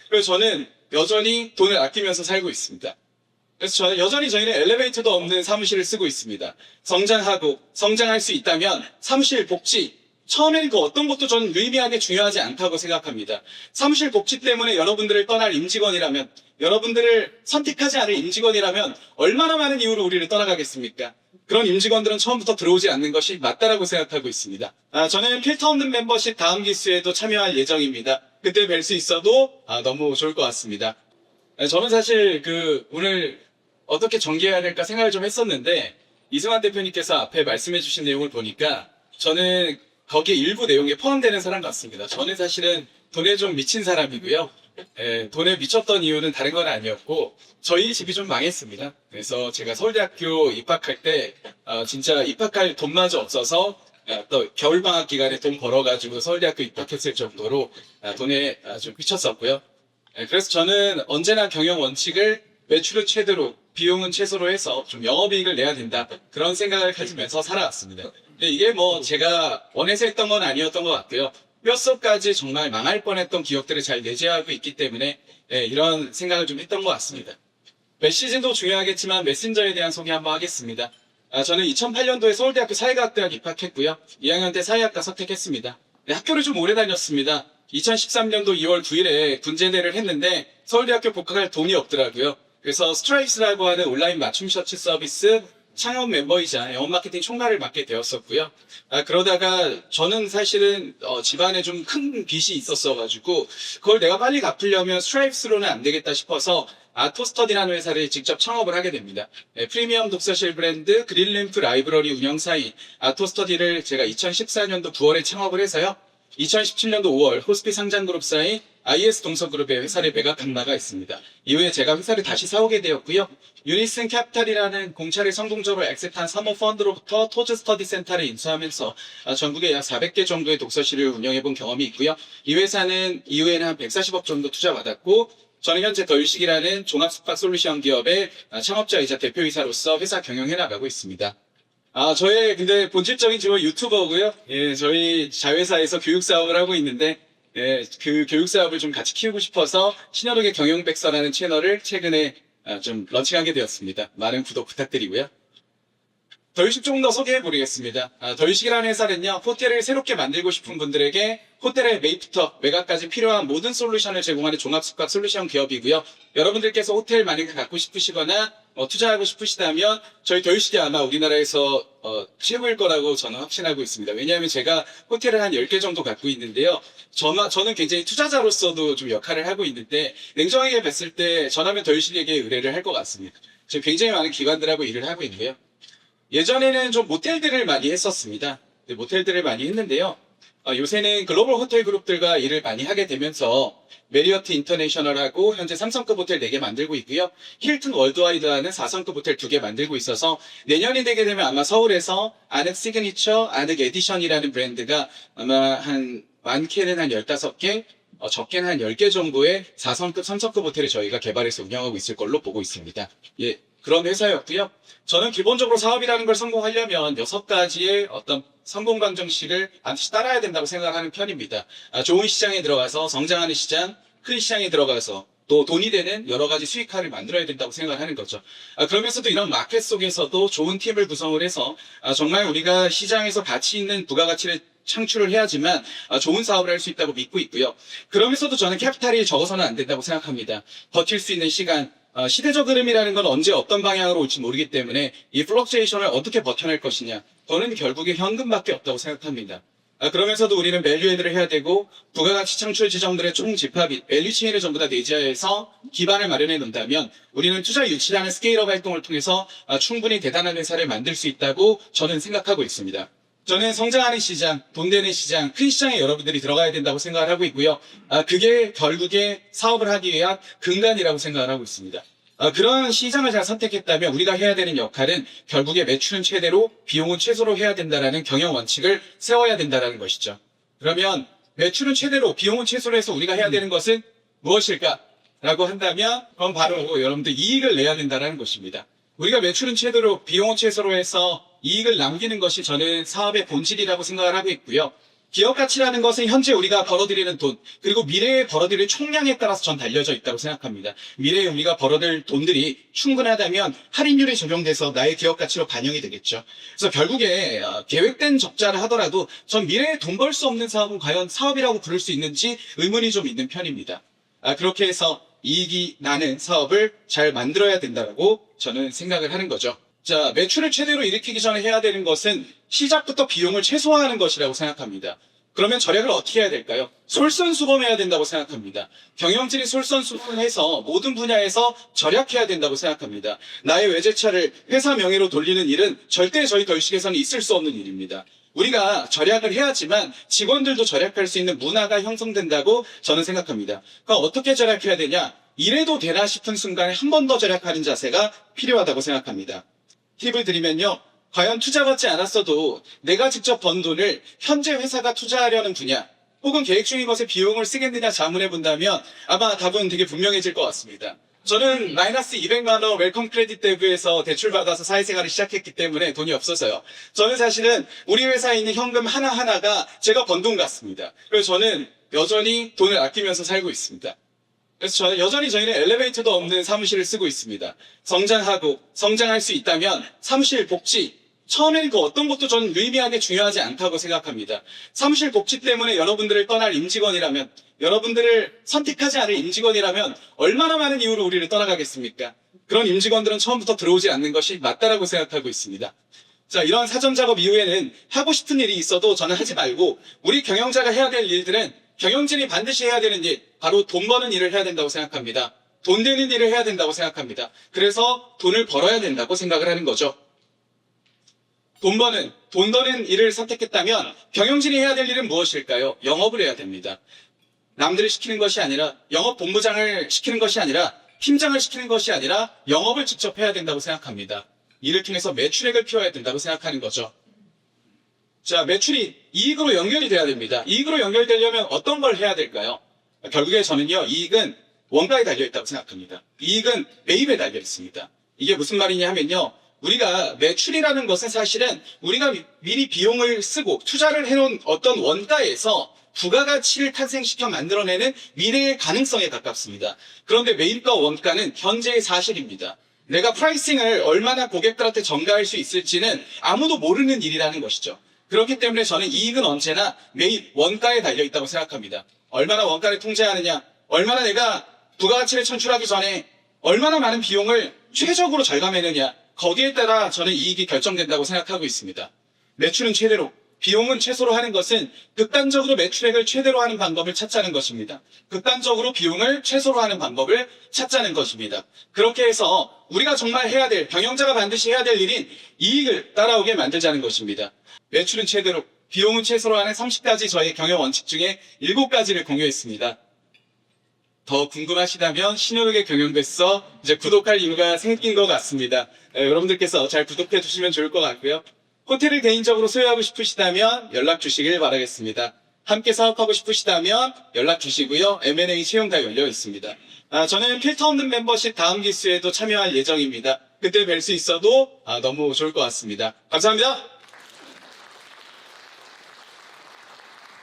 그래서 저는 여전히 돈을 아끼면서 살고 있습니다. 그래서 저는 여전히 저희는 엘리베이터도 없는 사무실을 쓰고 있습니다. 성장할 수 있다면 사무실 복지, 처음에는 그 어떤 것도 저는 유의미하게 중요하지 않다고 생각합니다. 사무실 복지 때문에 여러분들을 떠날 임직원이라면, 여러분들을 선택하지 않을 임직원이라면 얼마나 많은 이유로 우리를 떠나가겠습니까? 그런 임직원들은 처음부터 들어오지 않는 것이 맞다라고 생각하고 있습니다. 저는 필터 없는 멤버십 다음 기수에도 참여할 예정입니다. 그때 뵐 수 있어도 너무 좋을 것 같습니다. 저는 사실 오늘 어떻게 전개해야 될까 생각을 좀 했었는데, 이승환 대표님께서 앞에 말씀해 주신 내용을 보니까 저는 거기에 일부 내용에 포함되는 사람 같습니다. 저는 사실은 돈에 좀 미친 사람이고요. 돈에 미쳤던 이유는 다른 건 아니었고, 저희 집이 좀 망했습니다. 그래서 제가 서울대학교 입학할 때 진짜 입학할 돈마저 없어서 또 겨울방학 기간에 돈 벌어가지고 서울대학교 입학했을 정도로 돈에 좀 미쳤었고요. 그래서 저는 언제나 경영 원칙을 매출은 최대로, 비용은 최소로 해서 좀 영업이익을 내야 된다, 그런 생각을 가지면서 살아왔습니다. 근데 이게 뭐 제가 원해서 했던 건 아니었던 것 같고요. 뼛속까지 정말 망할 뻔했던 기억들을 잘 내재하고 있기 때문에 이런 생각을 좀 했던 것 같습니다. 메시지도 중요하겠지만 메신저에 대한 소개 한번 하겠습니다. 저는 2008년도에 서울대학교 사회과학대학 입학했고요. 2학년 때 사회학과 선택했습니다. 학교를 좀 오래 다녔습니다. 2013년도 2월 9일에 군제대를 했는데 서울대학교 복학할 돈이 없더라고요. 그래서 스트라이프스라고 하는 온라인 맞춤 셔츠 서비스 창업 멤버이자 영업 마케팅 총괄을 맡게 되었었고요. 그러다가 저는 사실은 집안에 좀 큰 빚이 있었어가지고 그걸 내가 빨리 갚으려면 스트라이프스로는 안 되겠다 싶어서 아토스터디라는 회사를 직접 창업을 하게 됩니다. 프리미엄 독서실 브랜드 그린램프 라이브러리 운영사인 아토스터디를 제가 2014년도 9월에 창업을 해서요. 2017년도 5월 호스피 상장그룹사인 IS 동서그룹의 회사를 매각한 바가 있습니다. 이후에 제가 회사를 다시 사오게 되었고요. 유니슨 캐피탈이라는 공차를 성공적으로 엑셋한 사모펀드로부터 토즈 스터디 센터를 인수하면서 전국에 약 400개 정도의 독서실을 운영해본 경험이 있고요. 이 회사는 이후에는 한 140억 정도 투자받았고, 저는 현재 덜식이라는 종합숙박 솔루션 기업의 창업자이자 대표이사로서 회사 경영해 나가고 있습니다. 저의 근데 본질적인 직업은 유튜버고요. 저희 자회사에서 교육 사업을 하고 있는데, 그 교육 사업을 좀 같이 키우고 싶어서 신현욱의 경영백서라는 채널을 최근에 좀 런칭하게 되었습니다. 많은 구독 부탁드리고요. 덜식 조금 더 소개해 보겠습니다. 덜식이라는 회사는요, 호텔을 새롭게 만들고 싶은 분들에게 호텔의 매입부터 매각까지 필요한 모든 솔루션을 제공하는 종합숙박 솔루션 기업이고요. 여러분들께서 호텔 만약에 갖고 싶으시거나 투자하고 싶으시다면 저희 덜식이 아마 우리나라에서 최고일 거라고 저는 확신하고 있습니다. 왜냐하면 제가 호텔을 한 10개 정도 갖고 있는데요. 저는 굉장히 투자자로서도 좀 역할을 하고 있는데, 냉정하게 봤을 때 전하면 덜식에게 의뢰를 할 것 같습니다. 지금 굉장히 많은 기관들하고 일을 하고 있고요. 예전에는 좀 모텔들을 많이 했었습니다. 모텔들을 많이 했는데요. 요새는 글로벌 호텔 그룹들과 일을 많이 하게 되면서 메리어트 인터내셔널하고 현재 3성급 호텔 4개 만들고 있고요. 힐튼 월드와이드하는 4성급 호텔 2개 만들고 있어서 내년이 되게 되면 아마 서울에서 아늑 시그니처, 아늑 에디션이라는 브랜드가 아마 많게는 한 15개, 적게는 한 10개 정도의 4성급, 3성급 호텔을 저희가 개발해서 운영하고 있을 걸로 보고 있습니다. 그런 회사였고요. 저는 기본적으로 사업이라는 걸 성공하려면 6가지의 어떤 성공 방정식을 반드시 따라야 된다고 생각하는 편입니다. 좋은 시장에 들어가서 성장하는 시장, 큰 시장에 들어가서 또 돈이 되는 여러 가지 수익화를 만들어야 된다고 생각하는 거죠. 그러면서도 이런 마켓 속에서도 좋은 팀을 구성을 해서 정말 우리가 시장에서 가치 있는 부가가치를 창출을 해야지만 좋은 사업을 할 수 있다고 믿고 있고요. 그러면서도 저는 캐피탈이 적어서는 안 된다고 생각합니다. 버틸 수 있는 시간, 시대적 흐름이라는 건 언제 어떤 방향으로 올지 모르기 때문에 이 플럭추에이션을 어떻게 버텨낼 것이냐, 저는 결국에 현금밖에 없다고 생각합니다. 그러면서도 우리는 밸류에드를 해야 되고 부가가치 창출 지점들의 총 집합이 밸류체인을 전부 다 내재해서 기반을 마련해 놓는다면 우리는 투자 유치라는 스케일업 활동을 통해서 충분히 대단한 회사를 만들 수 있다고 저는 생각하고 있습니다. 저는 성장하는 시장, 돈 되는 시장, 큰 시장에 여러분들이 들어가야 된다고 생각을 하고 있고요. 그게 결국에 사업을 하기 위한 근간이라고 생각을 하고 있습니다. 그런 시장을 잘 선택했다면 우리가 해야 되는 역할은 결국에 매출은 최대로, 비용은 최소로 해야 된다는 경영 원칙을 세워야 된다는 것이죠. 그러면 매출은 최대로, 비용은 최소로 해서 우리가 해야 되는 것은 무엇일까? 라고 한다면 그건 바로 여러분들 이익을 내야 된다는 것입니다. 우리가 매출은 최대로, 비용은 최소로 해서 이익을 남기는 것이 저는 사업의 본질이라고 생각을 하고 있고요. 기업 가치라는 것은 현재 우리가 벌어들이는 돈, 그리고 미래에 벌어들일 총량에 따라서 전 달려져 있다고 생각합니다. 미래에 우리가 벌어들 돈들이 충분하다면 할인율이 적용돼서 나의 기업 가치로 반영이 되겠죠. 그래서 결국에 계획된 적자를 하더라도 전 미래에 돈 벌 수 없는 사업은 과연 사업이라고 부를 수 있는지 의문이 좀 있는 편입니다. 그렇게 해서 이익이 나는 사업을 잘 만들어야 된다고 저는 생각을 하는 거죠. 자, 매출을 최대로 일으키기 전에 해야 되는 것은 시작부터 비용을 최소화하는 것이라고 생각합니다. 그러면 절약을 어떻게 해야 될까요? 솔선수범해야 된다고 생각합니다. 경영진이 솔선수범을 해서 모든 분야에서 절약해야 된다고 생각합니다. 나의 외제차를 회사 명의로 돌리는 일은 절대 저희 결식에서는 있을 수 없는 일입니다. 우리가 절약을 해야지만 직원들도 절약할 수 있는 문화가 형성된다고 저는 생각합니다. 그럼 어떻게 절약해야 되냐? 이래도 되나 싶은 순간에 한 번 더 절약하는 자세가 필요하다고 생각합니다. 팁을 드리면요. 과연 투자받지 않았어도 내가 직접 번 돈을 현재 회사가 투자하려는 분야 혹은 계획 중인 것에 비용을 쓰겠느냐 자문해 본다면 아마 답은 되게 분명해질 것 같습니다. 저는 마이너스 200만 원 웰컴 크레딧 대부에서 대출받아서 사회생활을 시작했기 때문에 돈이 없어서요. 저는 사실은 우리 회사에 있는 현금 하나하나가 제가 번 돈 같습니다. 그래서 저는 여전히 돈을 아끼면서 살고 있습니다. 그래서 저는 여전히 저희는 엘리베이터도 없는 사무실을 쓰고 있습니다. 성장하고 성장할 수 있다면 사무실 복지, 처음에는 그 어떤 것도 저는 유의미하게 중요하지 않다고 생각합니다. 사무실 복지 때문에 여러분들을 떠날 임직원이라면, 여러분들을 선택하지 않을 임직원이라면 얼마나 많은 이유로 우리를 떠나가겠습니까? 그런 임직원들은 처음부터 들어오지 않는 것이 맞다라고 생각하고 있습니다. 자, 이런 사전 작업 이후에는 하고 싶은 일이 있어도 저는 하지 말고 우리 경영자가 해야 될 일들은 경영진이 반드시 해야 되는 일, 바로 돈 버는 일을 해야 된다고 생각합니다. 돈 되는 일을 해야 된다고 생각합니다. 그래서 돈을 벌어야 된다고 생각을 하는 거죠. 돈 버는 일을 선택했다면 경영진이 해야 될 일은 무엇일까요? 영업을 해야 됩니다. 남들을 시키는 것이 아니라, 영업 본부장을 시키는 것이 아니라, 팀장을 시키는 것이 아니라 영업을 직접 해야 된다고 생각합니다. 이를 통해서 매출액을 키워야 된다고 생각하는 거죠. 자, 매출이 이익으로 연결이 돼야 됩니다. 이익으로 연결되려면 어떤 걸 해야 될까요? 결국에 저는요, 이익은 원가에 달려있다고 생각합니다. 이익은 매입에 달려있습니다. 이게 무슨 말이냐 하면요, 우리가 매출이라는 것은 사실은 우리가 미리 비용을 쓰고 투자를 해놓은 어떤 원가에서 부가가치를 탄생시켜 만들어내는 미래의 가능성에 가깝습니다. 그런데 매입과 원가는 현재의 사실입니다. 내가 프라이싱을 얼마나 고객들한테 전가할 수 있을지는 아무도 모르는 일이라는 것이죠. 그렇기 때문에 저는 이익은 언제나 매입, 원가에 달려있다고 생각합니다. 얼마나 원가를 통제하느냐, 얼마나 내가 부가가치를 창출하기 전에 얼마나 많은 비용을 최적으로 절감해내느냐, 거기에 따라 저는 이익이 결정된다고 생각하고 있습니다. 매출은 최대로, 비용은 최소로 하는 것은 극단적으로 매출액을 최대로 하는 방법을 찾자는 것입니다. 극단적으로 비용을 최소로 하는 방법을 찾자는 것입니다. 그렇게 해서 우리가 정말 해야 될, 경영자가 반드시 해야 될 일인 이익을 따라오게 만들자는 것입니다. 매출은 최대로, 비용은 최소로 하는 30가지 저의 경영 원칙 중에 7가지를 공유했습니다. 더 궁금하시다면 신효록의 경영뱃서 이제 구독할 이유가 생긴 것 같습니다. 여러분들께서 잘 구독해 주시면 좋을 것 같고요. 호텔을 개인적으로 소유하고 싶으시다면 연락 주시길 바라겠습니다. 함께 사업하고 싶으시다면 연락 주시고요. M&A 채용 다 열려 있습니다. 저는 필터 없는 멤버십 다음 기수에도 참여할 예정입니다. 그때 뵐 수 있어도 너무 좋을 것 같습니다. 감사합니다.